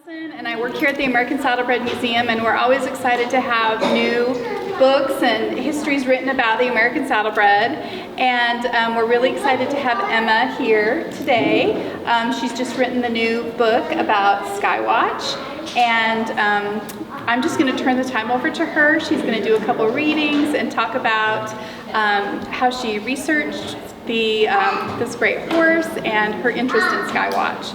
Hudelson, and I work here at the American Saddlebred Museum, and we're always excited to have new books and histories written about the American Saddlebred. And we're really excited to have Emma here today. She's just written the new book about Skywatch, and I'm just going to turn the time over to her. She's going to do a couple readings and talk about how she researched this great horse and her interest in Skywatch.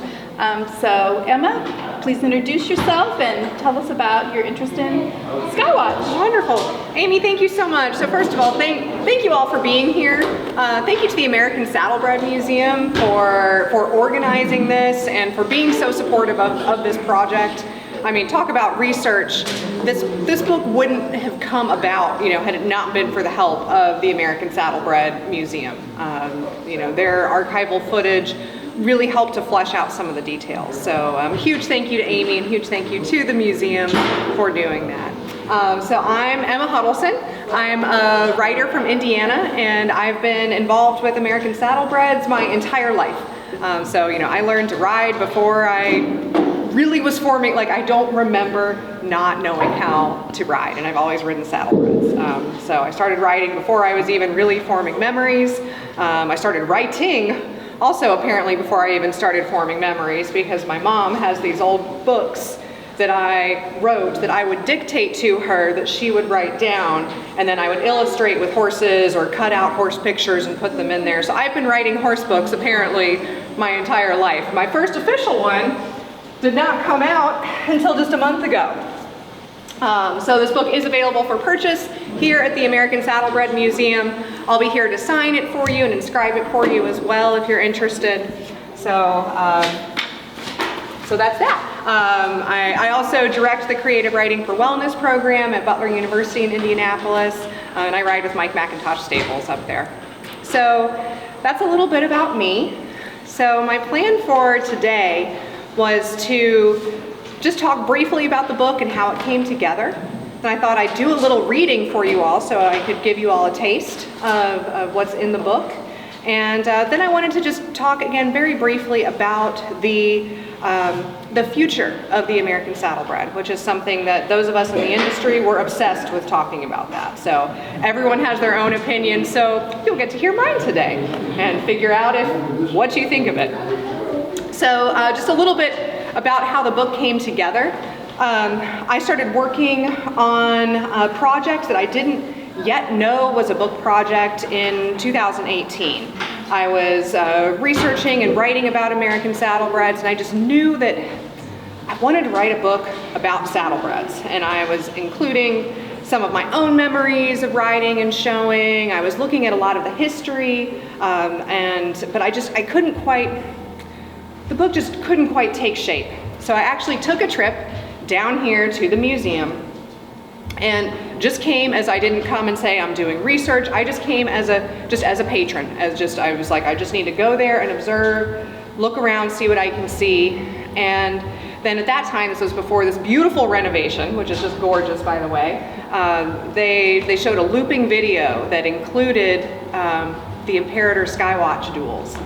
So Emma, please introduce yourself and tell us about your interest in Skywatch. Wonderful. Amy, thank you so much. So first of all, thank you all for being here. Thank you to the American Saddlebred Museum for organizing this and for being so supportive of this project. I mean, talk about research. This book wouldn't have come about, had it not been for the help of the American Saddlebred Museum. Their archival footage really helped to flesh out some of the details. So huge thank you to Amy and huge thank you to the museum for doing that. So I'm Emma Hudelson. I'm a writer from Indiana, and I've been involved with American Saddlebreds my entire life. I learned to ride before I really was forming, I don't remember not knowing how to ride, and I've always ridden saddlebreds. So I started riding before I was even really forming memories. I started writing also apparently before I even started forming memories, because my mom has these old books that I wrote that I would dictate to her that she would write down, and then I would illustrate with horses or cut out horse pictures and put them in there. So I've been writing horse books apparently my entire life. My first official one did not come out until just a month ago. So this book is available for purchase here at the American Saddlebred Museum. I'll be here to sign it for you and inscribe it for you as well if you're interested. So that's that. I also direct the Creative Writing for Wellness program at Butler University in Indianapolis, and I ride with Mike McIntosh Stables up there. So that's a little bit about me. So my plan for today was to just talk briefly about the book and how it came together. And I thought I'd do a little reading for you all so I could give you all a taste of what's in the book. And then I wanted to just talk again very briefly about the future of the American Saddlebred, which is something that those of us in the industry were obsessed with talking about that. So everyone has their own opinion, so you'll get to hear mine today and figure out what you think of it. So just a little bit about how the book came together. I started working on a project that I didn't yet know was a book project in 2018. I was researching and writing about American saddlebreds, and I just knew that I wanted to write a book about saddlebreds, and I was including some of my own memories of riding and showing. I was looking at a lot of the history, but I couldn't quite. The book just couldn't quite take shape. So I actually took a trip down here to the museum and just came as I didn't come and say I'm doing research. I just came as a patron. I was like, I just need to go there and observe, look around, see what I can see. And then at that time, this was before this beautiful renovation, which is just gorgeous, by the way. They showed a looping video that included the Imperator Skywatch duels.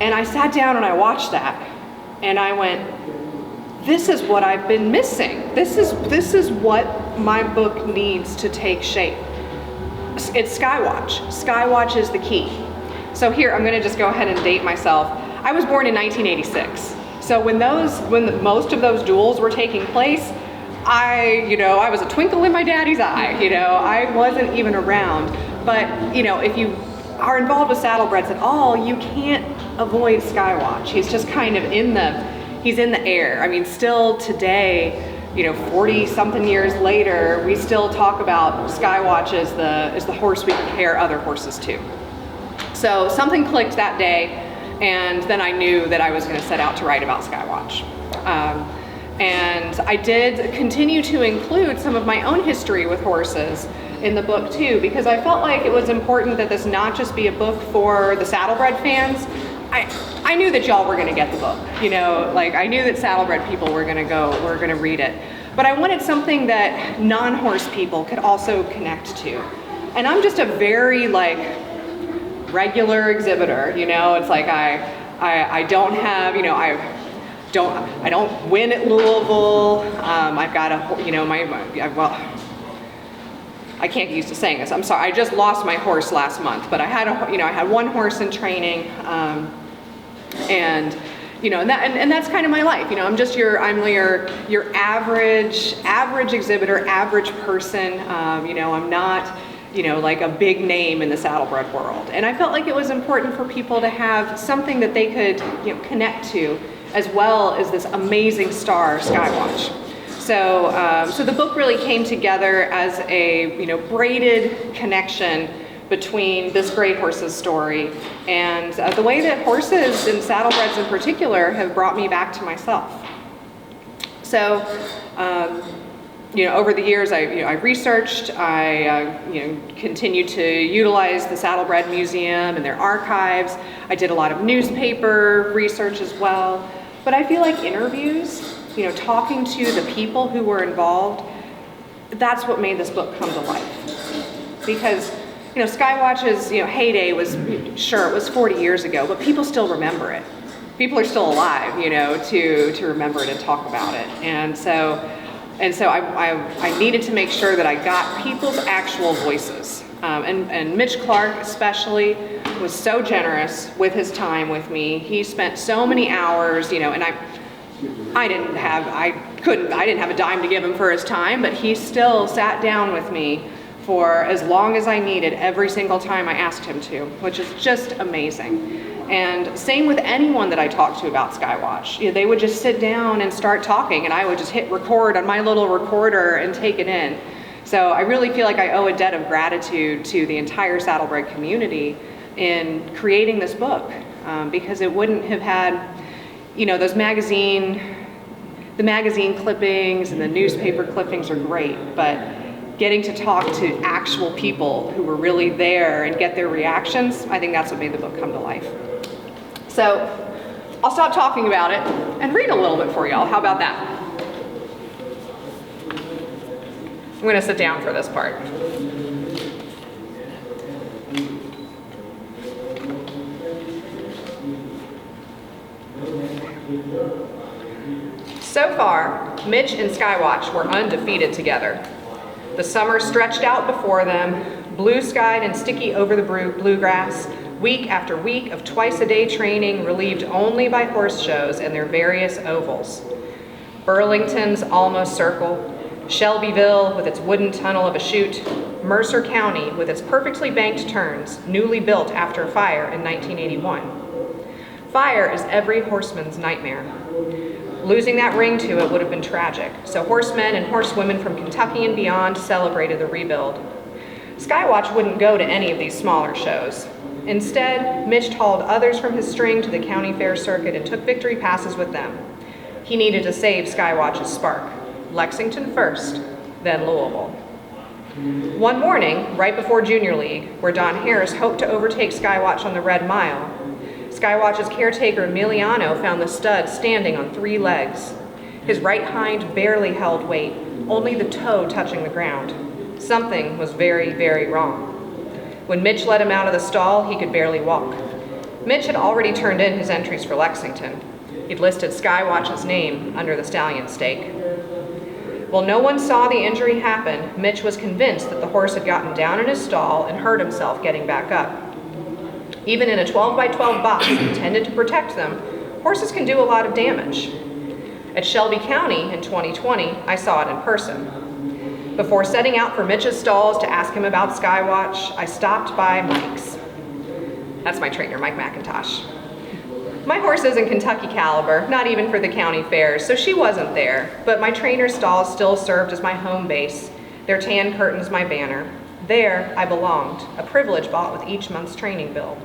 And I sat down and I watched that, and I went, this is what I've been missing. This is what my book needs to take shape. It's Skywatch. Skywatch is the key. So here, I'm gonna just go ahead and date myself. I was born in 1986. So when most of those duels were taking place, I was a twinkle in my daddy's eye. I wasn't even around. But if you are involved with saddlebreds at all, you can't avoid Skywatch. He's just kind of he's in the air. I mean, still today, 40 something years later, we still talk about Skywatch as the horse we compare other horses to. So something clicked that day, and then I knew that I was going to set out to write about Skywatch. And I did continue to include some of my own history with horses in the book too, because I felt like it was important that this not just be a book for the saddlebred fans. I knew that y'all were gonna get the book, I knew that saddlebred people were gonna read it. But I wanted something that non-horse people could also connect to. And I'm just a very regular exhibitor, it's like I don't have, I don't win at Louisville. I've got a, you know, well, I can't get used to saying this. I'm sorry. I just lost my horse last month, but I had I had one horse in training, and you know, and that's kind of my life. You know, I'm your average exhibitor, average person. You know, I'm not, you know, like a big name in the saddlebred world. And I felt like it was important for people to have something that they could, you know, connect to, as well as this amazing star, Skywatch. So the book really came together as a, you know, braided connection between this great horse's story and the way that horses and saddlebreds in particular have brought me back to myself. So, you know, over the years, I researched, you know, continued to utilize the Saddlebred Museum and their archives. I did a lot of newspaper research as well. But I feel like interviews, you know, talking to the people who were involved, that's what made this book come to life. Because, you know, Skywatch's, you know, heyday was, sure, it was 40 years ago, but people still remember it. People are still alive, you know, to remember it and talk about it. And so I needed to make sure that I got people's actual voices. And Mitch Clark especially was so generous with his time with me. He spent so many hours, you know, and I didn't have a dime to give him for his time, but he still sat down with me for as long as I needed every single time I asked him to, which is just amazing. And same with anyone that I talked to about Skywatch. You know, they would just sit down and start talking, and I would just hit record on my little recorder and take it in. So I really feel like I owe a debt of gratitude to the entire saddlebred community in creating this book, because it wouldn't have had, you know, the magazine clippings and the newspaper clippings are great, but getting to talk to actual people who were really there and get their reactions, I think that's what made the book come to life. So I'll stop talking about it and read a little bit for y'all. How about that? I'm going to sit down for this part. So far, Mitch and Skywatch were undefeated together. The summer stretched out before them, blue-skied and sticky over the bluegrass, week after week of twice-a-day training relieved only by horse shows and their various ovals. Burlington's Almost Circle, Shelbyville with its wooden tunnel of a chute, Mercer County with its perfectly banked turns, newly built after a fire in 1981. Fire is every horseman's nightmare. Losing that ring to it would have been tragic, so horsemen and horsewomen from Kentucky and beyond celebrated the rebuild. Skywatch wouldn't go to any of these smaller shows. Instead, Mitch hauled others from his string to the county fair circuit and took victory passes with them. He needed to save Skywatch's spark. Lexington first, then Louisville. One morning, right before Junior League, where Don Harris hoped to overtake Skywatch on the Red Mile, Skywatch's caretaker Emiliano found the stud standing on 3 legs. His right hind barely held weight, only the toe touching the ground. Something was very, very wrong. When Mitch let him out of the stall, he could barely walk. Mitch had already turned in his entries for Lexington. He'd listed Skywatch's name under the stallion stake. While no one saw the injury happen, Mitch was convinced that the horse had gotten down in his stall and hurt himself getting back up. Even in a 12x12 box intended to protect them, horses can do a lot of damage. At Shelby County in 2020, I saw it in person. Before setting out for Mitch's stalls to ask him about Skywatch, I stopped by Mike's. That's my trainer, Mike McIntosh. My horse isn't Kentucky caliber, not even for the county fairs, so she wasn't there, but my trainer's stalls still served as my home base, their tan curtains my banner. There, I belonged, a privilege bought with each month's training bill.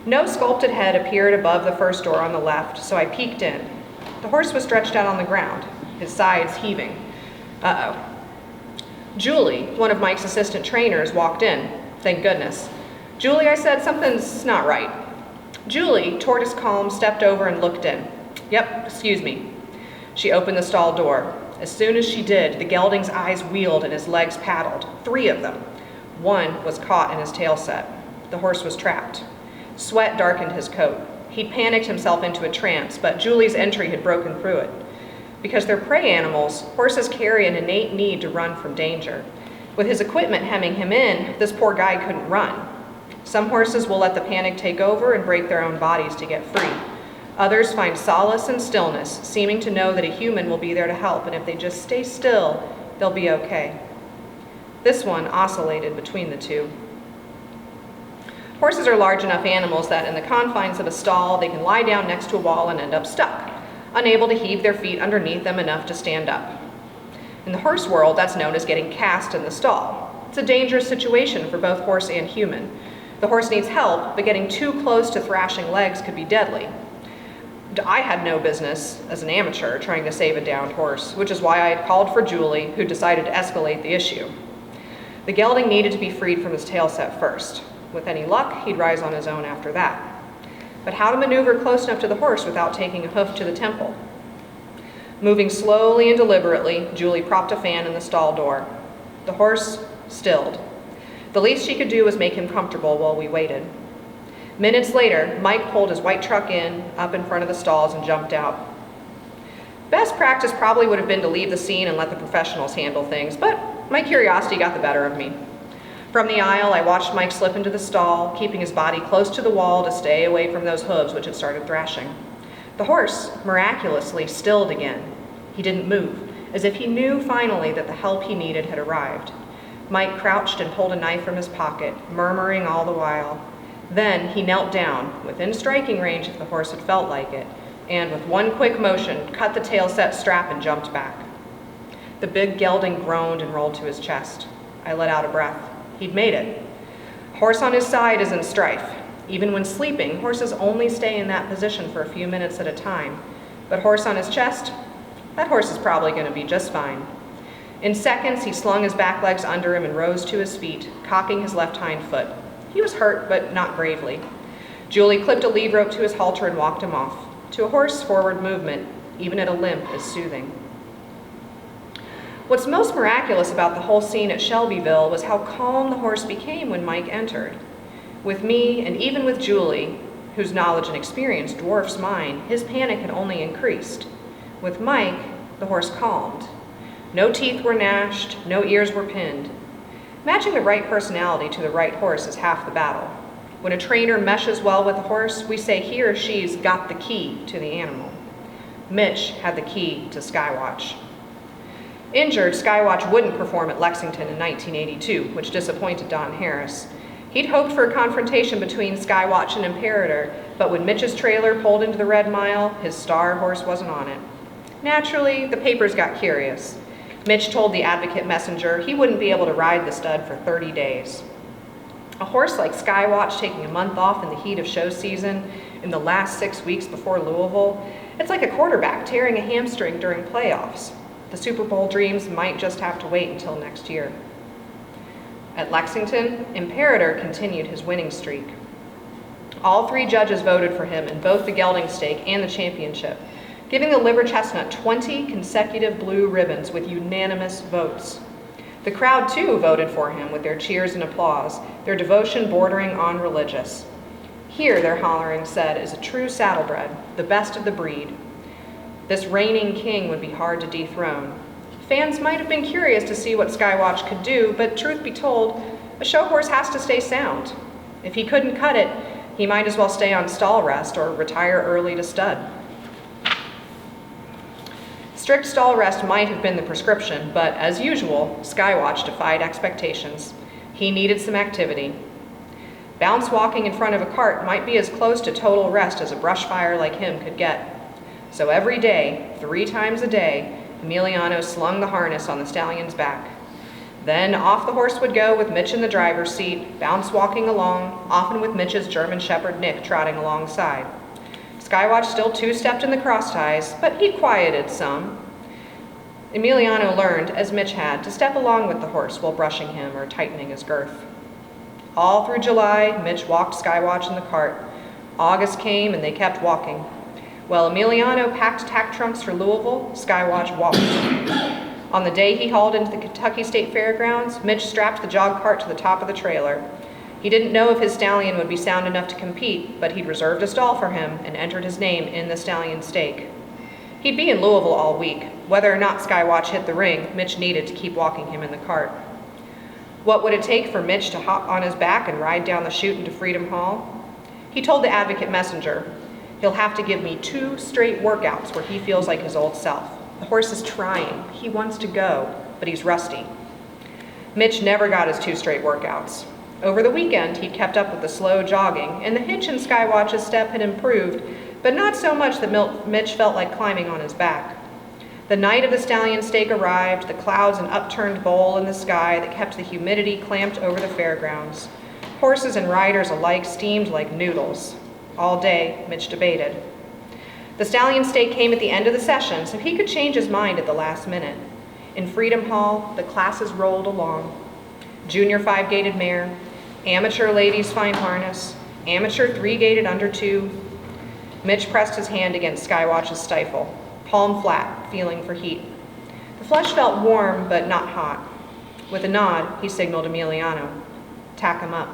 No sculpted head appeared above the first door on the left, so I peeked in. The horse was stretched out on the ground, his sides heaving. Uh-oh. Julie, one of Mike's assistant trainers, walked in. Thank goodness. Julie, I said, something's not right. Julie, tortoise calm, stepped over and looked in. Yep, excuse me. She opened the stall door. As soon as she did, the gelding's eyes wheeled and his legs paddled, 3 of them. One was caught in his tail set. The horse was trapped. Sweat darkened his coat. He'd panicked himself into a trance, but Julie's entry had broken through it. Because they're prey animals, horses carry an innate need to run from danger. With his equipment hemming him in, this poor guy couldn't run. Some horses will let the panic take over and break their own bodies to get free. Others find solace in stillness, seeming to know that a human will be there to help, and if they just stay still, they'll be okay. This one oscillated between the two. Horses are large enough animals that in the confines of a stall, they can lie down next to a wall and end up stuck, unable to heave their feet underneath them enough to stand up. In the horse world, that's known as getting cast in the stall. It's a dangerous situation for both horse and human. The horse needs help, but getting too close to thrashing legs could be deadly. I had no business, as an amateur, trying to save a downed horse, which is why I had called for Julie, who decided to escalate the issue. The gelding needed to be freed from his tail set first. With any luck, he'd rise on his own after that. But how to maneuver close enough to the horse without taking a hoof to the temple? Moving slowly and deliberately, Julie propped a fan in the stall door. The horse stilled. The least she could do was make him comfortable while we waited. Minutes later, Mike pulled his white truck in, up in front of the stalls, and jumped out. Best practice probably would have been to leave the scene and let the professionals handle things, but my curiosity got the better of me. From the aisle, I watched Mike slip into the stall, keeping his body close to the wall to stay away from those hooves which had started thrashing. The horse, miraculously, stilled again. He didn't move, as if he knew finally that the help he needed had arrived. Mike crouched and pulled a knife from his pocket, murmuring all the while. Then he knelt down, within striking range if the horse had felt like it, and with one quick motion, cut the tail set strap and jumped back. The big gelding groaned and rolled to his chest. I let out a breath. He'd made it. Horse on his side is in strife. Even when sleeping, horses only stay in that position for a few minutes at a time. But horse on his chest, that horse is probably going to be just fine. In seconds, he slung his back legs under him and rose to his feet, cocking his left hind foot. He was hurt, but not gravely. Julie clipped a lead rope to his halter and walked him off. To a horse, forward movement, even at a limp, is soothing. What's most miraculous about the whole scene at Shelbyville was how calm the horse became when Mike entered. With me, and even with Julie, whose knowledge and experience dwarfs mine, his panic had only increased. With Mike, the horse calmed. No teeth were gnashed, no ears were pinned. Matching the right personality to the right horse is half the battle. When a trainer meshes well with a horse, we say he or she's got the key to the animal. Mitch had the key to Skywatch. Injured, Skywatch wouldn't perform at Lexington in 1982, which disappointed Don Harris. He'd hoped for a confrontation between Skywatch and Imperator, but when Mitch's trailer pulled into the Red Mile, his star horse wasn't on it. Naturally, the papers got curious. Mitch told the Advocate Messenger he wouldn't be able to ride the stud for 30 days. A horse like Skywatch taking a month off in the heat of show season in the last 6 weeks before Louisville, it's like a quarterback tearing a hamstring during playoffs. The Super Bowl dreams might just have to wait until next year. At Lexington, Imperator continued his winning streak. All 3 judges voted for him in both the gelding stake and the championship, giving the liver chestnut 20 consecutive blue ribbons with unanimous votes. The crowd, too, voted for him with their cheers and applause, their devotion bordering on religious. Here, their hollering said, is a true saddlebred, the best of the breed. This reigning king would be hard to dethrone. Fans might have been curious to see what Skywatch could do, but truth be told, a show horse has to stay sound. If he couldn't cut it, he might as well stay on stall rest or retire early to stud. Strict stall rest might have been the prescription, but as usual, Skywatch defied expectations. He needed some activity. Bounce walking in front of a cart might be as close to total rest as a brush fire like him could get. So every day, 3 times a day, Emiliano slung the harness on the stallion's back. Then off the horse would go with Mitch in the driver's seat, Bounce walking along, often with Mitch's German Shepherd Nick trotting alongside. Skywatch still 2-stepped in the cross ties, but he quieted some. Emiliano learned, as Mitch had, to step along with the horse while brushing him or tightening his girth. All through July, Mitch walked Skywatch in the cart. August came and they kept walking. While Emiliano packed tack trunks for Louisville, Skywatch walked. On the day he hauled into the Kentucky State Fairgrounds, Mitch strapped the jog cart to the top of the trailer. He didn't know if his stallion would be sound enough to compete, but he'd reserved a stall for him and entered his name in the stallion stake. He'd be in Louisville all week. Whether or not Skywatch hit the ring, Mitch needed to keep walking him in the cart. What would it take for Mitch to hop on his back and ride down the chute into Freedom Hall? He told the Advocate Messenger, "He'll have to give me 2 straight workouts where he feels like his old self. The horse is trying. He wants to go, but he's rusty." Mitch never got his 2 straight workouts. Over the weekend, he kept up with the slow jogging, and the hitch in Skywatch's step had improved, but not so much that Mitch felt like climbing on his back. The night of the stallion stake arrived, the clouds an upturned bowl in the sky that kept the humidity clamped over the fairgrounds. Horses and riders alike steamed like noodles. All day, Mitch debated. The stallion stake came at the end of the session, so he could change his mind at the last minute. In Freedom Hall, the classes rolled along. Junior 5-gaited mare, amateur ladies fine harness, amateur 3-gaited under 2. Mitch pressed his hand against Skywatch's stifle, palm flat, feeling for heat. The flesh felt warm, but not hot. With a nod, he signaled Emiliano, "Tack him up."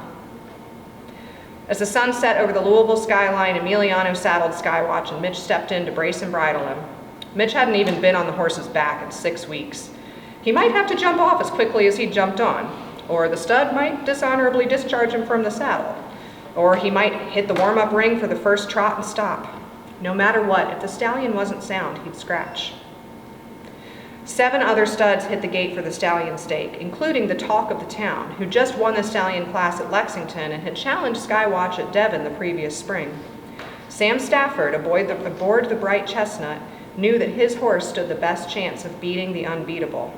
As the sun set over the Louisville skyline, Emiliano saddled Skywatch and Mitch stepped in to brace and bridle him. Mitch hadn't even been on the horse's back in 6 weeks. He might have to jump off as quickly as he jumped on, or the stud might dishonorably discharge him from the saddle, or he might hit the warm-up ring for the first trot and stop. No matter what, if the stallion wasn't sound, he'd scratch. 7 other studs hit the gate for the stallion stake, including the talk of the town, who just won the stallion class at Lexington and had challenged Skywatch at Devon the previous spring. Sam Stafford, aboard the Bright Chestnut, knew that his horse stood the best chance of beating the unbeatable.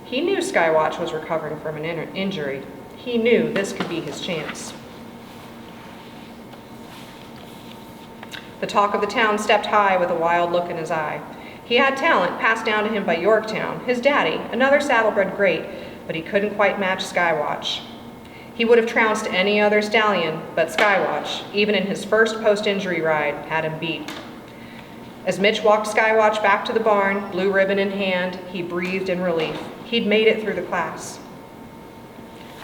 He knew Skywatch was recovering from an injury. He knew this could be his chance. The talk of the town stepped high with a wild look in his eye. He had talent passed down to him by Yorktown, his daddy, another saddlebred great, but he couldn't quite match Skywatch. He would have trounced any other stallion, but Skywatch, even in his first post-injury ride, had him beat. As Mitch walked Skywatch back to the barn, blue ribbon in hand, he breathed in relief. He'd made it through the class.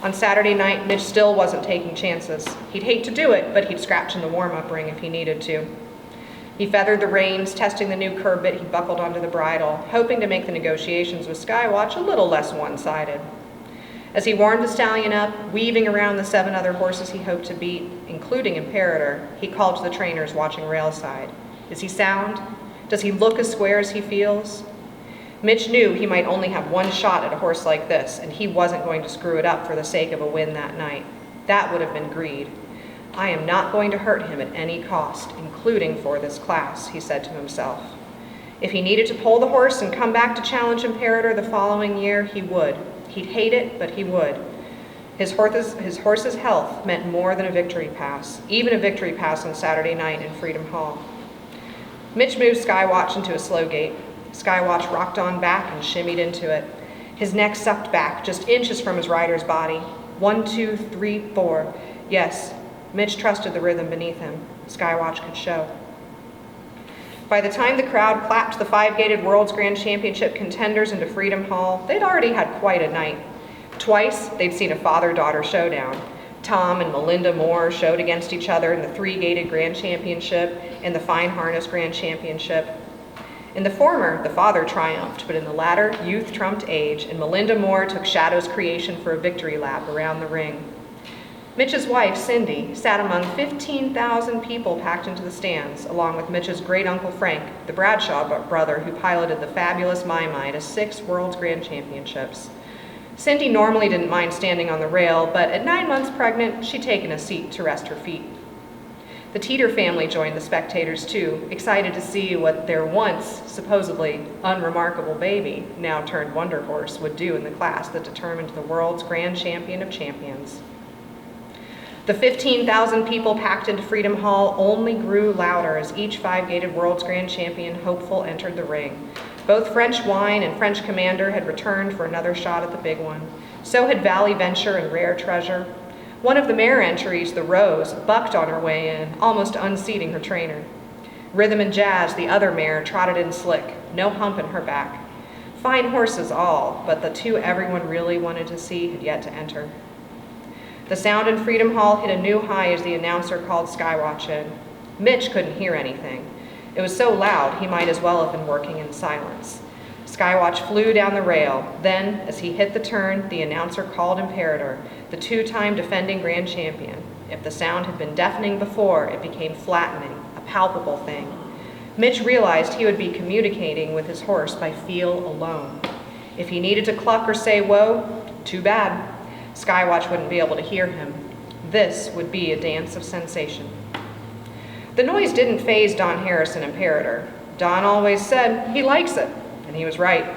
On Saturday night, Mitch still wasn't taking chances. He'd hate to do it, but he'd scratch in the warm-up ring if he needed to. He feathered the reins, testing the new curb bit he buckled onto the bridle, hoping to make the negotiations with Skywatch a little less one-sided. As he warmed the stallion up, weaving around the 7 other horses he hoped to beat, including Imperator, he called to the trainers watching railside. Is he sound? Does he look as square as he feels? Mitch knew he might only have 1 shot at a horse like this, and he wasn't going to screw it up for the sake of a win that night. That would have been greed. I am not going to hurt him at any cost, including for this class, he said to himself. If he needed to pull the horse and come back to challenge Imperator the following year, he would. He'd hate it, but he would. His horse's health meant more than a victory pass, even a victory pass on Saturday night in Freedom Hall. Mitch moved Skywatch into a slow gait. Skywatch rocked on back and shimmied into it. His neck sucked back, just inches from his rider's body. 1, 2, 3, 4. Yes, Mitch trusted the rhythm beneath him. Skywatch could show. By the time the crowd clapped the 5-gaited World's Grand Championship contenders into Freedom Hall, they'd already had quite a night. Twice, they'd seen a father-daughter showdown. Tom and Melinda Moore showed against each other in the 3-gaited Grand Championship and the Fine Harness Grand Championship. In the former, the father triumphed, but in the latter, youth trumped age, and Melinda Moore took Shadow's creation for a victory lap around the ring. Mitch's wife, Cindy, sat among 15,000 people packed into the stands, along with Mitch's great-uncle Frank, the Bradshaw brother who piloted the fabulous Mai to 6 World's Grand Championships. Cindy normally didn't mind standing on the rail, but at 9 months pregnant, she'd taken a seat to rest her feet. The Teeter family joined the spectators too, excited to see what their once supposedly unremarkable baby, now turned wonder horse, would do in the class that determined the world's grand champion of champions. The 15,000 people packed into Freedom Hall only grew louder as each 5-gaited World's Grand Champion hopeful entered the ring. Both French Wine and French Commander had returned for another shot at the big one. So had Valley Venture and Rare Treasure. One of the mare entries, the Rose, bucked on her way in, almost unseating her trainer. Rhythm and Jazz, the other mare, trotted in slick, no hump in her back. Fine horses all, but the 2 everyone really wanted to see had yet to enter. The sound in Freedom Hall hit a new high as the announcer called Skywatch in. Mitch couldn't hear anything. It was so loud he might as well have been working in silence. Skywatch flew down the rail. Then, as he hit the turn, the announcer called Imperator, the two-time defending grand champion. If the sound had been deafening before, it became flattening, a palpable thing. Mitch realized he would be communicating with his horse by feel alone. If he needed to cluck or say whoa, too bad. Skywatch wouldn't be able to hear him. This would be a dance of sensation. The noise didn't faze Don Harris and Imperator. Don always said he likes it, and he was right.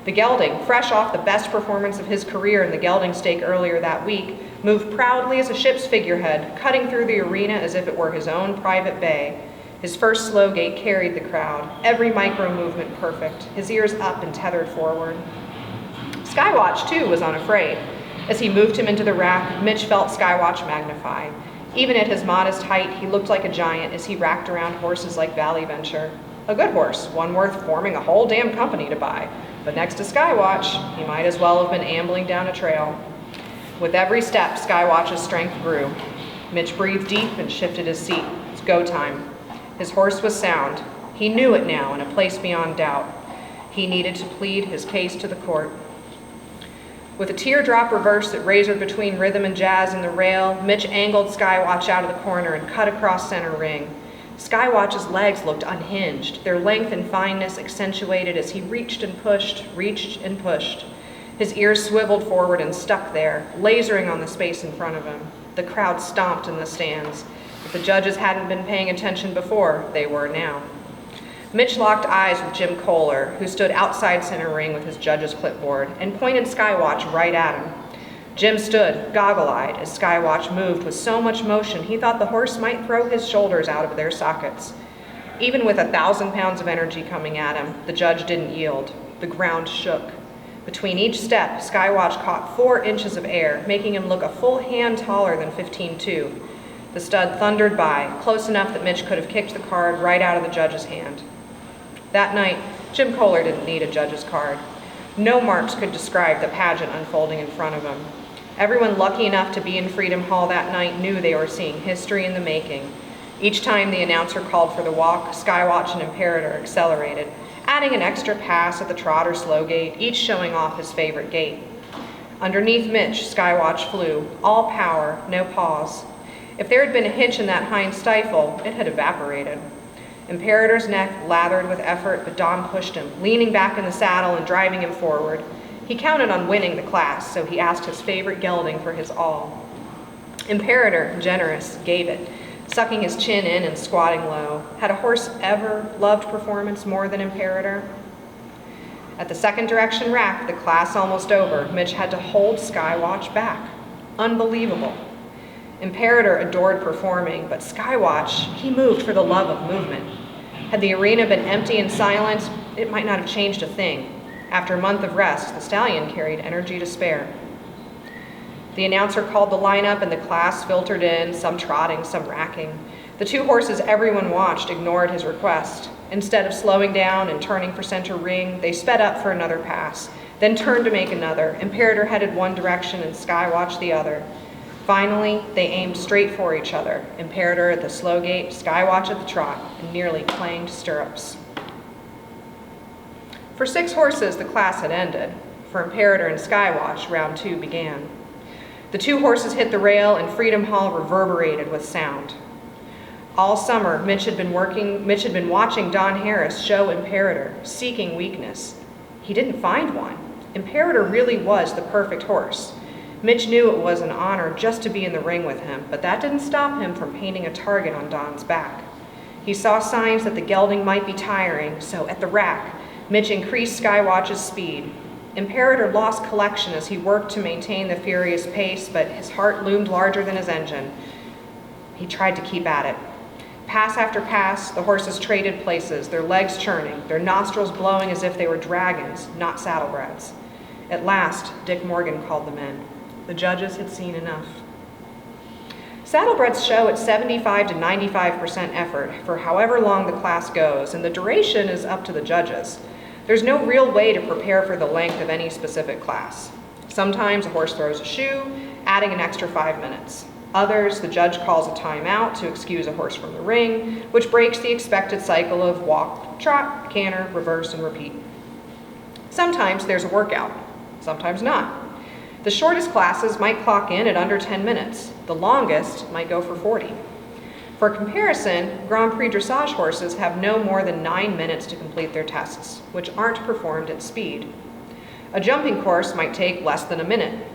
The gelding, fresh off the best performance of his career in the gelding stake earlier that week, moved proudly as a ship's figurehead, cutting through the arena as if it were his own private bay. His first slow gait carried the crowd, every micro movement perfect, his ears up and tethered forward. Skywatch, too, was unafraid. As he moved him into the rack, Mitch felt Skywatch magnify. Even at his modest height, he looked like a giant as he racked around horses like Valley Venture. A good horse, one worth forming a whole damn company to buy. But next to Skywatch, he might as well have been ambling down a trail. With every step, Skywatch's strength grew. Mitch breathed deep and shifted his seat. It's go time. His horse was sound. He knew it now in a place beyond doubt. He needed to plead his case to the court. With a teardrop reverse that razored between rhythm and jazz in the rail, Mitch angled Skywatch out of the corner and cut across center ring. Skywatch's legs looked unhinged, their length and fineness accentuated as he reached and pushed. His ears swiveled forward and stuck there, lasering on the space in front of him. The crowd stomped in the stands. If the judges hadn't been paying attention before, they were now. Mitch locked eyes with Jim Kohler, who stood outside center ring with his judge's clipboard, and pointed Skywatch right at him. Jim stood, goggle-eyed, as Skywatch moved with so much motion he thought the horse might throw his shoulders out of their sockets. Even with 1,000 pounds of energy coming at him, the judge didn't yield. The ground shook. Between each step, Skywatch caught 4 inches of air, making him look a full hand taller than 15'2". The stud thundered by, close enough that Mitch could have kicked the card right out of the judge's hand. That night, Jim Kohler didn't need a judge's card. No marks could describe the pageant unfolding in front of him. Everyone lucky enough to be in Freedom Hall that night knew they were seeing history in the making. Each time the announcer called for the walk, Skywatch and Imperator accelerated, adding an extra pass at the trot or slow gait, each showing off his favorite gait. Underneath Mitch, Skywatch flew, all power, no pause. If there had been a hitch in that hind stifle, it had evaporated. Imperator's neck lathered with effort, but Don pushed him, leaning back in the saddle and driving him forward. He counted on winning the class, so he asked his favorite gelding for his all. Imperator, generous, gave it, sucking his chin in and squatting low. Had a horse ever loved performance more than Imperator? At the second direction rack, the class almost over, Mitch had to hold Skywatch back. Unbelievable. Imperator adored performing, but Skywatch, he moved for the love of movement. Had the arena been empty and silent, it might not have changed a thing. After a month of rest, the stallion carried energy to spare. The announcer called the lineup and the class filtered in, some trotting, some racking. The 2 horses everyone watched ignored his request. Instead of slowing down and turning for center ring, they sped up for another pass, then turned to make another. Imperator headed one direction and Skywatch the other. Finally, they aimed straight for each other, Imperator at the slow gait, Skywatch at the trot, and nearly clanged stirrups. For 6 horses, the class had ended. For Imperator and Skywatch, round 2 began. The 2 horses hit the rail, and Freedom Hall reverberated with sound. All summer, Mitch had been watching Don Harris show Imperator, seeking weakness. He didn't find one. Imperator really was the perfect horse. Mitch knew it was an honor just to be in the ring with him, but that didn't stop him from painting a target on Don's back. He saw signs that the gelding might be tiring, so at the rack, Mitch increased Skywatch's speed. Imperator lost collection as he worked to maintain the furious pace, but his heart loomed larger than his engine. He tried to keep at it. Pass after pass, the horses traded places, their legs churning, their nostrils blowing as if they were dragons, not saddlebreds. At last, Dick Morgan called them in. The judges had seen enough. Saddlebreds show at 75 to 95% effort for however long the class goes, and the duration is up to the judges. There's no real way to prepare for the length of any specific class. Sometimes a horse throws a shoe, adding an extra 5 minutes. Others, the judge calls a timeout to excuse a horse from the ring, which breaks the expected cycle of walk, trot, canter, reverse, and repeat. Sometimes there's a workout, sometimes not. The shortest classes might clock in at under 10 minutes. The longest might go for 40. For comparison, Grand Prix dressage horses have no more than 9 minutes to complete their tests, which aren't performed at speed. A jumping course might take less than a minute.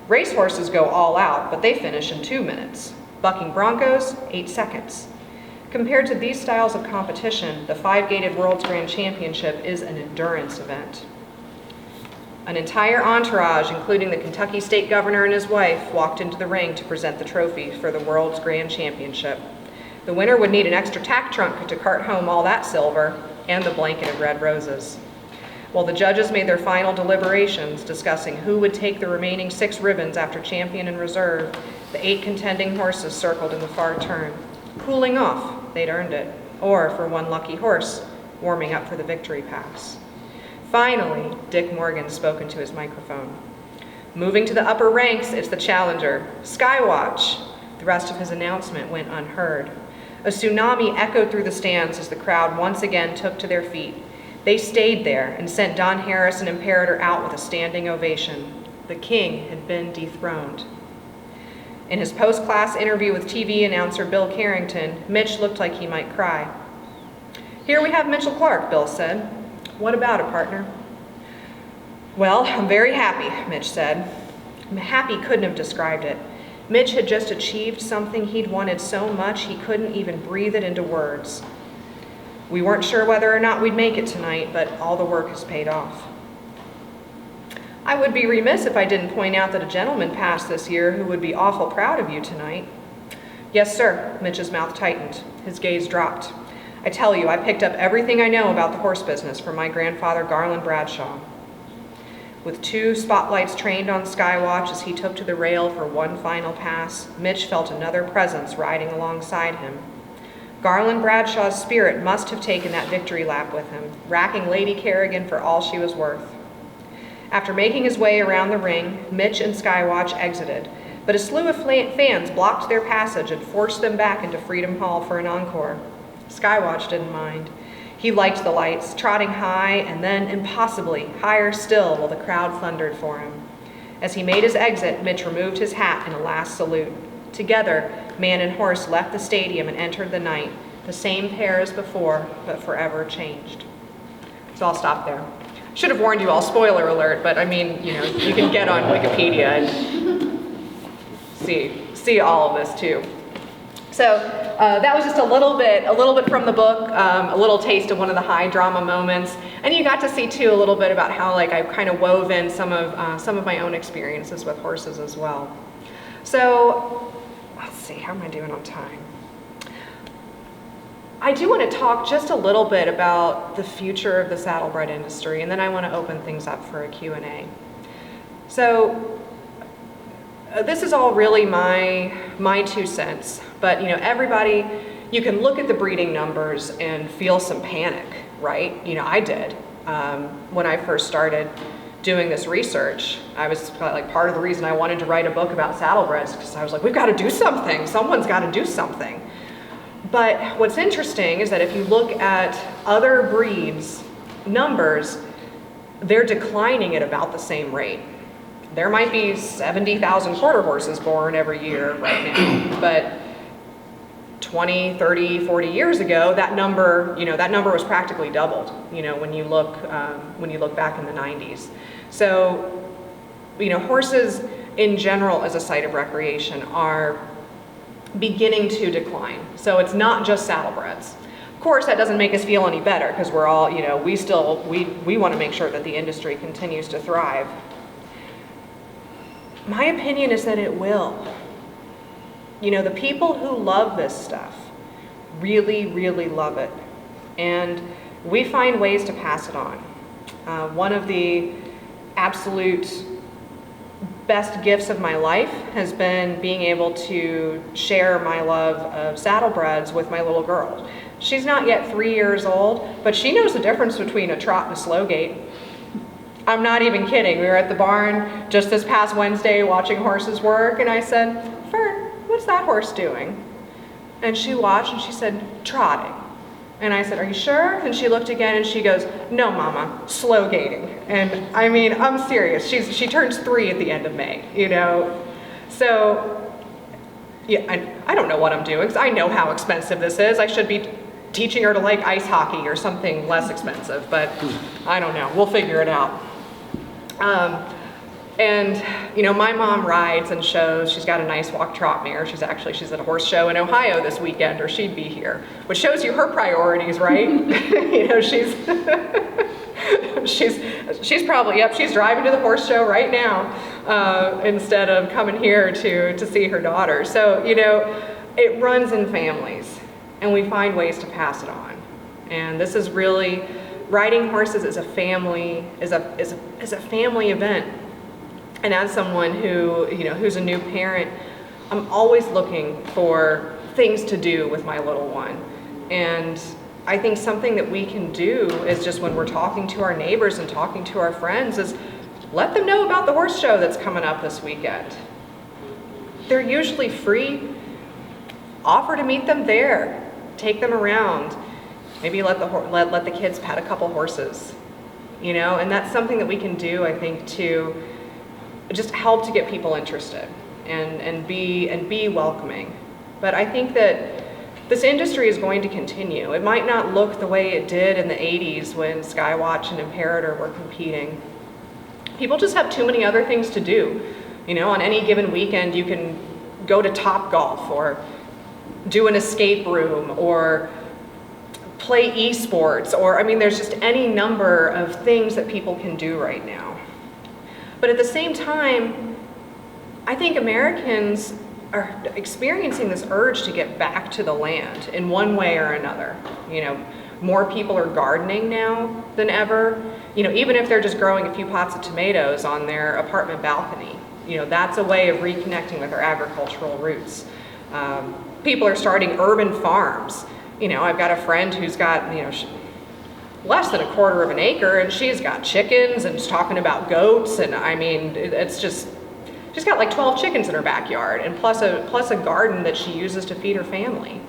Racehorses go all out, but they finish in 2 minutes. Bucking broncos, 8 seconds. Compared to these styles of competition, the 5-gated World's Grand Championship is an endurance event. An entire entourage, including the Kentucky State Governor and his wife, walked into the ring to present the trophy for the World's Grand Championship. The winner would need an extra tack trunk to cart home all that silver and the blanket of red roses. While the judges made their final deliberations discussing who would take the remaining 6 ribbons after champion and reserve, the 8 contending horses circled in the far turn. Cooling off, they'd earned it. Or, for one lucky horse, warming up for the victory pass. Finally, Dick Morgan spoke into his microphone. Moving to the upper ranks, it's the challenger, Skywatch. The rest of his announcement went unheard. A tsunami echoed through the stands as the crowd once again took to their feet. They stayed there and sent Don Harris and Imperator out with a standing ovation. The king had been dethroned. In his post-class interview with TV announcer Bill Carrington, Mitch looked like he might cry. "Here we have Mitchell Clark," Bill said. "What about it, partner?" "Well, I'm very happy," Mitch said. Happy couldn't have described it. Mitch had just achieved something he'd wanted so much he couldn't even breathe it into words. "We weren't sure whether or not we'd make it tonight, but all the work has paid off." "I would be remiss if I didn't point out that a gentleman passed this year who would be awful proud of you tonight." "Yes, sir." Mitch's mouth tightened. His gaze dropped. "I tell you, I picked up everything I know about the horse business from my grandfather, Garland Bradshaw." With 2 spotlights trained on Skywatch as he took to the rail for one final pass, Mitch felt another presence riding alongside him. Garland Bradshaw's spirit must have taken that victory lap with him, racking Lady Kerrigan for all she was worth. After making his way around the ring, Mitch and Skywatch exited, but a slew of fans blocked their passage and forced them back into Freedom Hall for an encore. Skywatch didn't mind. He liked the lights, trotting high and then impossibly higher still while the crowd thundered for him. As he made his exit, Mitch removed his hat in a last salute. Together, man and horse left the stadium and entered the night, the same pair as before, but forever changed. So I'll stop there. Should have warned you all, spoiler alert, but I mean, you can get on Wikipedia and see all of this too. So that was just a little bit from the book, a little taste of one of the high drama moments, and you got to see too a little bit about how I've kind of wove in some of my own experiences with horses as well. So let's see, how am I doing on time? I do want to talk just a little bit about the future of the saddlebred industry, and then I want to open things up for a Q&A. So this is all really my 2 cents, but everybody, you can look at the breeding numbers and feel some panic, right? I did when I first started doing this research. I was part of the reason I wanted to write a book about saddlebreds, because I was like, we've got to do something. Someone's got to do something. But what's interesting is that if you look at other breeds' numbers, they're declining at about the same rate. There might be 70,000 quarter horses born every year right now, but 20, 30, 40 years ago, that number was practically doubled, when you look back in the 90s. So, horses in general as a site of recreation are beginning to decline. So it's not just saddlebreds. Of course, that doesn't make us feel any better, because we're all, we want to make sure that the industry continues to thrive. My opinion is that it will. The people who love this stuff really, really love it. And we find ways to pass it on. One of the absolute best gifts of my life has been being able to share my love of saddlebreds with my little girl. She's not yet 3 years old, but she knows the difference between a trot and a slow gait. I'm not even kidding. We were at the barn just this past Wednesday watching horses work, and I said, Fern, what's that horse doing? And she watched and she said, trotting. And I said, are you sure? And she looked again and she goes, no, Mama, slow gaiting. And I mean, I'm serious. She turns 3 at the end of May, you know? So, yeah, I don't know what I'm doing, because I know how expensive this is. I should be teaching her to like ice hockey or something less expensive, but I don't know. We'll figure it out. And, you know, my mom rides and shows. She's got a nice walk trot mare. She's at a horse show in Ohio this weekend, or she'd be here, which shows you her priorities, right? You know, she's probably, yep, she's driving to the horse show right now, instead of coming here to see her daughter. So, you know, it runs in families, and we find ways to pass it on. And this is really, riding horses is a family, is a family event. And as someone who, you know, who's a new parent, I'm always looking for things to do with my little one. And I think something that we can do is just when we're talking to our neighbors and talking to our friends is let them know about the horse show that's coming up this weekend. They're usually free. Offer to meet them there. Take them around. Maybe let the kids pet a couple horses. You know, and that's something that we can do, I think, to just help to get people interested and be welcoming. But I think that this industry is going to continue. It might not look the way it did in the 80s when Skywatch and Imperator were competing. People just have too many other things to do. You know, on any given weekend you can go to Top Golf or do an escape room or play esports, or I mean there's just any number of things that people can do right now. But at the same time, I think Americans are experiencing this urge to get back to the land in one way or another. You know, more people are gardening now than ever. You know, even if they're just growing a few pots of tomatoes on their apartment balcony, you know, that's a way of reconnecting with our agricultural roots. People are starting urban farms. You know, I've got a friend who's got, you know, less than 1/4 of an acre, and she's got chickens and she's talking about goats, and I mean, it's just, she's got like 12 chickens in her backyard, and plus a garden that she uses to feed her family.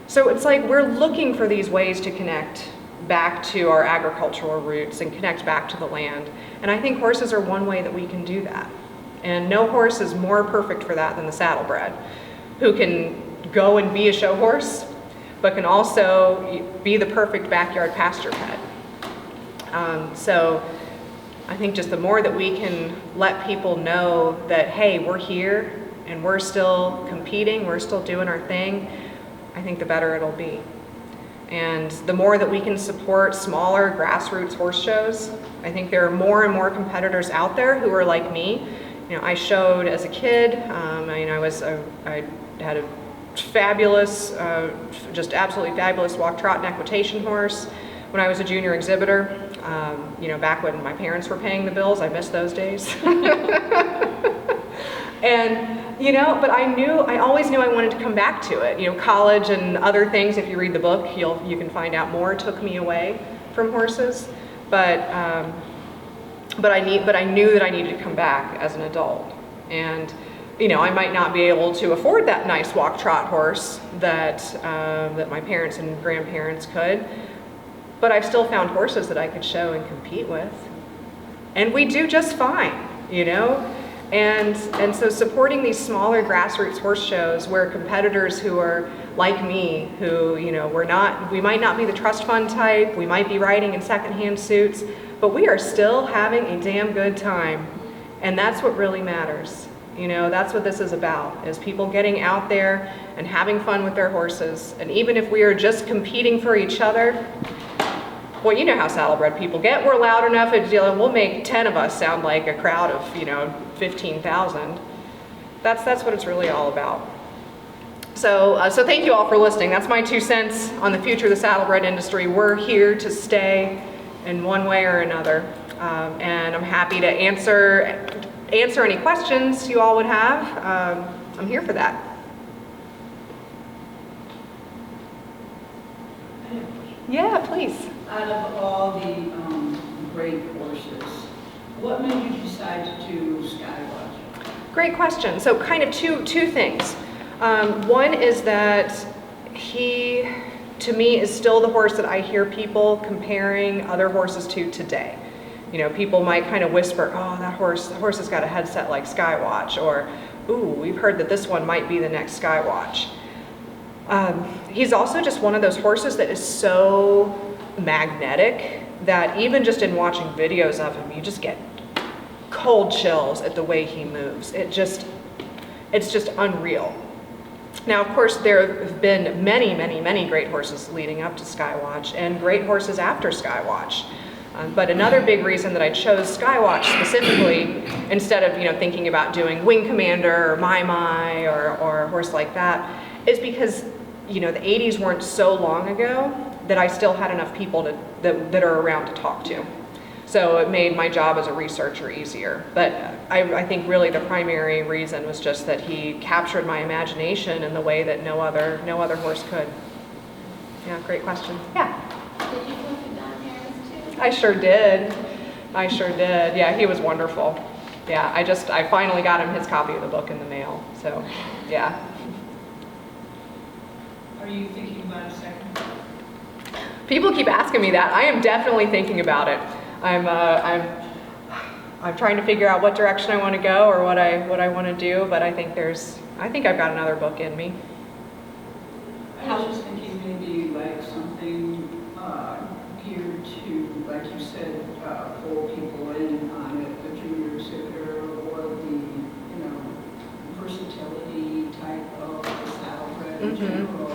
So it's like we're looking for these ways to connect back to our agricultural roots and connect back to the land. And I think horses are one way that we can do that. And no horse is more perfect for that than the saddlebred, who can go and be a show horse, but can also be the perfect backyard pasture pet. So I think just the more that we can let people know that, hey, we're here and we're still competing, we're still doing our thing, I think the better it'll be. And the more that we can support smaller grassroots horse shows, I think there are more and more competitors out there who are like me. You know, I showed as a kid, I had a fabulous, just absolutely fabulous walk, trot, and equitation horse when I was a junior exhibitor. You know, back when my parents were paying the bills, I missed those days. And, you know, but I always knew I wanted to come back to it. You know, college and other things, if you read the book, you can find out more, took me away from horses. But I knew that I needed to come back as an adult. And you know, I might not be able to afford that nice walk trot horse that my parents and grandparents could, but I've still found horses that I could show and compete with. And we do just fine, you know? And so supporting these smaller grassroots horse shows where competitors who are like me, who, you know, we might not be the trust fund type, we might be riding in secondhand suits, but we are still having a damn good time. And that's what really matters. You know, that's what this is about, is people getting out there and having fun with their horses. And even if we are just competing for each other, well, you know how saddlebred people get. We're loud enough, we'll make 10 of us sound like a crowd of, you know, 15,000. That's what it's really all about. So thank you all for listening. That's my 2 cents on the future of the saddlebred industry. We're here to stay in one way or another. And I'm happy to answer any questions you all would have. I'm here for that. Yeah, please. Out of all the great horses What made you decide to do Skywatch? Great question. So kind of two things. One is that he, to me, is still the horse that I hear people comparing other horses to today. You know, people might kind of whisper, oh, that horse has got a headset like Skywatch, or, ooh, we've heard that this one might be the next Skywatch. He's also just one of those horses that is so magnetic that even just in watching videos of him, you just get cold chills at the way he moves. It's just unreal. Now, of course, there have been many, many, many great horses leading up to Skywatch and great horses after Skywatch. But another big reason that I chose Skywatch specifically, instead of thinking about doing Wing Commander or My or a horse like that, is because the 80s weren't so long ago that I still had enough people that are around to talk to. So it made my job as a researcher easier. But I think really the primary reason was just that he captured my imagination in the way that no other horse could. Yeah, great question. Yeah. Did you talk to Don Harris too? I sure did. Yeah, he was wonderful. Yeah, I finally got him his copy of the book in the mail. So, yeah. Are you thinking about a second book? People keep asking me that. I am definitely thinking about it. I'm trying to figure out what direction I want to go or what I want to do, but I think I've got another book in me. I was just thinking maybe like something geared to, like you said, pull people in on it, the junior exhibitor or the, versatility type of saddlebred in general,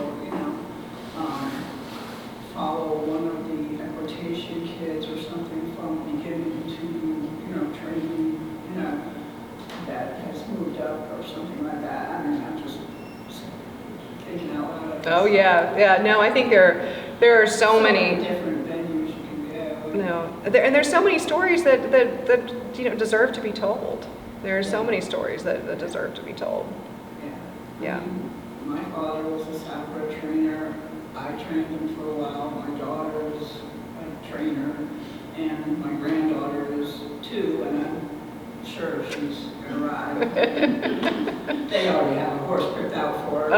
follow one of the equitation kids or something from beginning to, training, that has moved up or something like that. I mean, I'm just thinking out loud. Oh yeah. No, I think there are so many different venues you can go. No, there's so many stories that deserve to be told. There are so many stories that deserve to be told. Yeah. I mean, my father was a saddlebred trainer. I trained him for a while. My daughter is a trainer, and my granddaughter is too, and I'm sure she's going to ride. They already have a horse picked out for her. I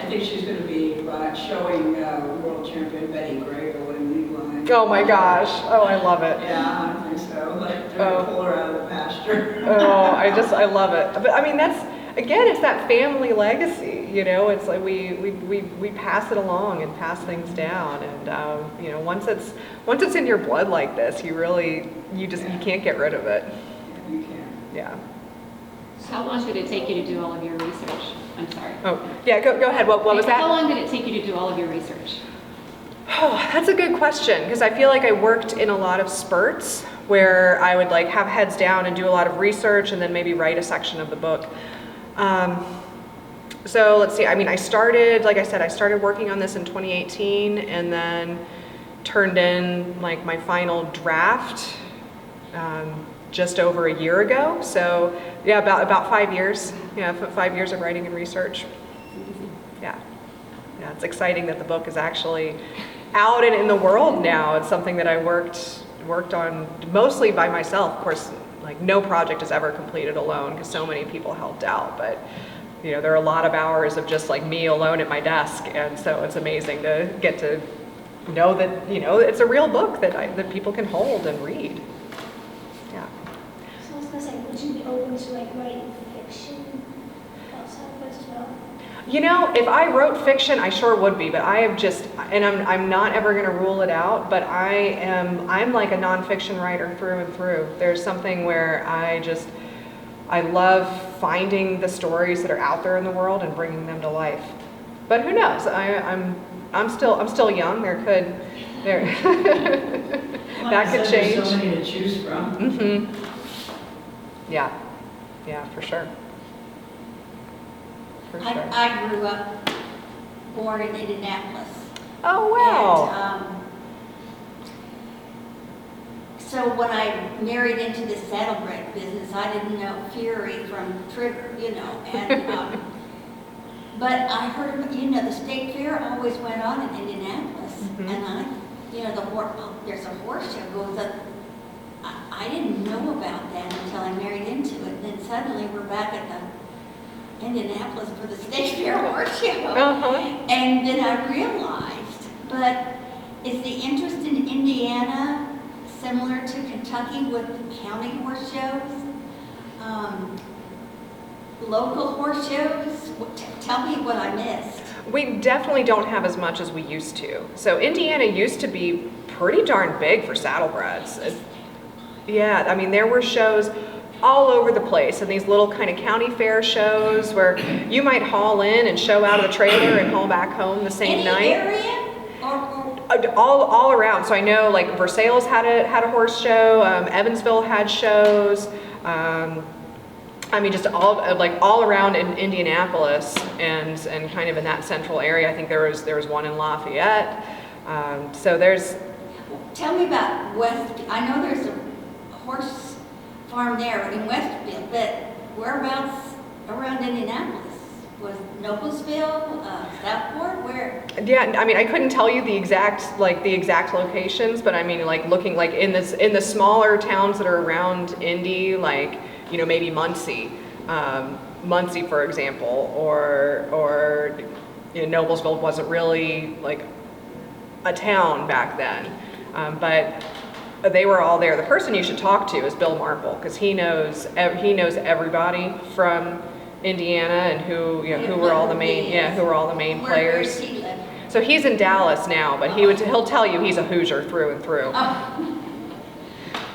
think she's going to be showing world champion Betty Grable in League Line. Oh my gosh. Oh, I love it. Yeah, I think so. Like, they're going to pull her out of the pasture. Oh, I love it. But I mean, it's that family legacy, it's like we pass it along and pass things down. And, once it's in your blood like this, you can't get rid of it. You can. Yeah. How long did it take you to do all of your research? I'm sorry. Oh, yeah, go ahead. What was that? How long did it take you to do all of your research? Oh, that's a good question, because I feel like I worked in a lot of spurts where I would have heads down and do a lot of research and then maybe write a section of the book. So let's see, I started working on this in 2018 and then turned in my final draft just over a year ago. So yeah, about 5 years. Yeah, 5 years of writing and research. Yeah, it's exciting that the book is actually out and in the world now. It's something that I worked on mostly by myself. Of course, no project is ever completed alone because so many people helped out. But there are a lot of hours of just me alone at my desk, and so it's amazing to get to know that it's a real book that people can hold and read. Yeah. So I was gonna say, would you be open to writing fiction about saddlebreds as well? If I wrote fiction, I sure would be, but I'm not ever going to rule it out, but I'm like a nonfiction writer through and through. There's something where I love finding the stories that are out there in the world and bringing them to life. But who knows? I'm still young. That could change. There's so many to choose from. Mm-hmm. Yeah, for sure. I grew up, born in Indianapolis. Oh, wow. And, so when I married into the saddlebred business, I didn't know Fury from Trigger, and but I heard, the state fair always went on in Indianapolis, Mm-hmm. and there's a horse show goes up. I didn't know about that until I married into it. And then suddenly we're back at the Indianapolis for the State Fair horse show. And then I realized, but is the interest in Indiana similar to Kentucky with the county horse shows? Local horse shows? Tell me what I missed. We definitely don't have as much as we used to. So Indiana used to be pretty darn big for saddlebreds. Yeah, I mean, there were shows all over the place, and these little kind of county fair shows where you might haul in and show out of the trailer and haul back home the same night. Area? All around. So I know like Versailles had a horse show. Evansville had shows. I mean, just all around in Indianapolis and kind of in that central area. I think there was one in Lafayette. So there's. Tell me about West. I know there's a horse farm there in Westfield, but whereabouts around Indianapolis? Was Noblesville, Southport, where? Yeah, I mean, I couldn't tell you the exact locations, but I mean, like looking like in the smaller towns that are around Indy, like, you know, maybe Muncie, for example, or you know, Noblesville wasn't really like a town back then, but they were all there. The person you should talk to is Bill Marple, because he knows everybody from Indiana and who were all the main players. Where he live? So he's in Dallas now, but he'll tell you he's a Hoosier through and through. Oh.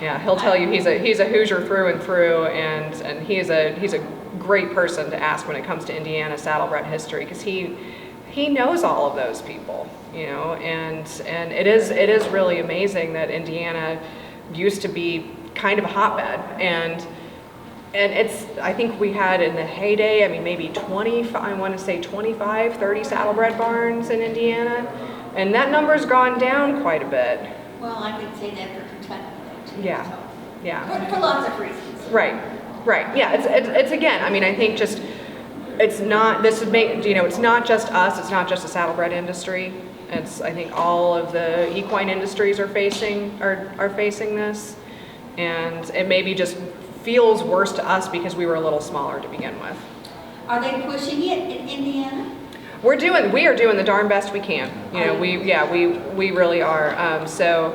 Yeah, he'll tell you he's a Hoosier through and through, and he's a great person to ask when it comes to Indiana saddlebred history, because he knows all of those people, you know, and it is really amazing that Indiana used to be kind of a hotbed, and it's, I think we had in the heyday, I mean, maybe 25, I want to say 25, 30 saddlebred barns in Indiana, and that number's gone down quite a bit. Well, I could say that for Kentucky, though, too. Yeah, So. yeah. For lots of reasons. Right. Yeah, it's again, I mean, I think just, it's not, it's not just us, it's not just the saddlebred industry. It's, I think all of the equine industries are facing this, and it maybe just feels worse to us because we were a little smaller to begin with. Are they pushing it in Indiana? We are doing the darn best we can. You know, we really are. So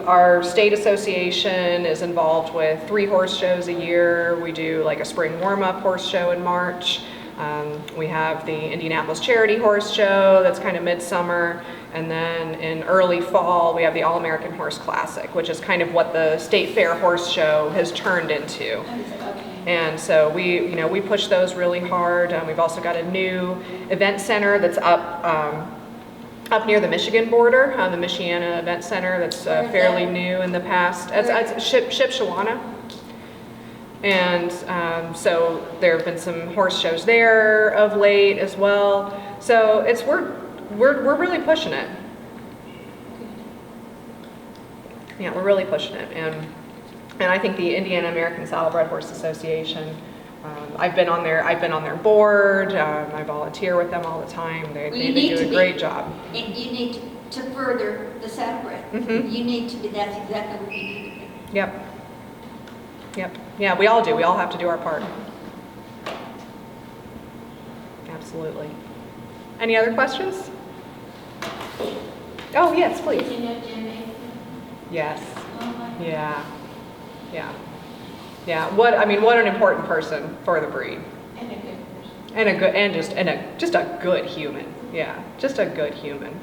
our state association is involved with 3 horse shows a year. We do like a spring warm-up horse show in March. We have the Indianapolis Charity Horse Show that's kind of midsummer, and then in early fall we have the All-American Horse Classic, which is kind of what the State Fair Horse Show has turned into. And so we push those really hard. We've also got a new event center that's up near the Michigan border, the Michiana Event Center, that's fairly new in the past. It's Shipshewana. And so there have been some horse shows there of late as well. So we're really pushing it. Yeah, we're really pushing it, and I think the Indiana American Saddlebred Horse Association. I've been on their board. I volunteer with them all the time. They do a great job. You need to further the saddlebred. Mm-hmm. You need to be. That's exactly what you need to be. Yep. Yeah, we all do. We all have to do our part. Absolutely. Any other questions? Oh, yes, please. Did you know Jim Mason? Yes. Oh my. Yeah. What an important person for the breed. And a good person. Just a good human. Yeah, just a good human.